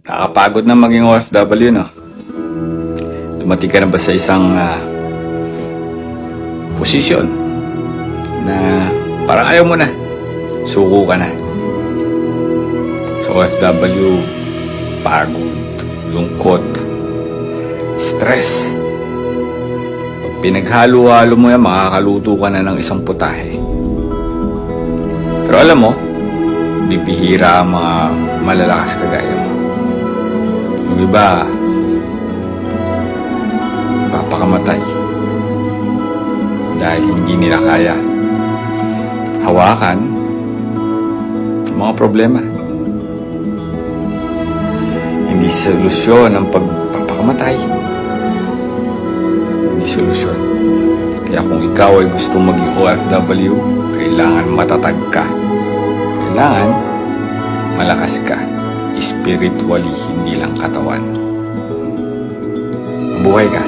Nakakapagod na maging OFW, no? Dumating ka na ba sa isang posisyon na parang ayaw mo na, suko ka na? Sa OFW, pagod, lungkot, stress. Pag pinaghalo-halo mo yan, makakaluto ka na ng isang putahe. Pero alam mo, bibihira ang mga malalakas kagaya mo. Yung iba, papakamatay dahil hindi nila kaya hawakan ang mga problema. Hindi solusyon ang pagpapakamatay. Hindi solusyon. Kaya kung ikaw ay gustong maging OFW, kailangan matatag ka. Kailangan malakas ka. Spiritually, hindi lang katawan. Mabuhay ka.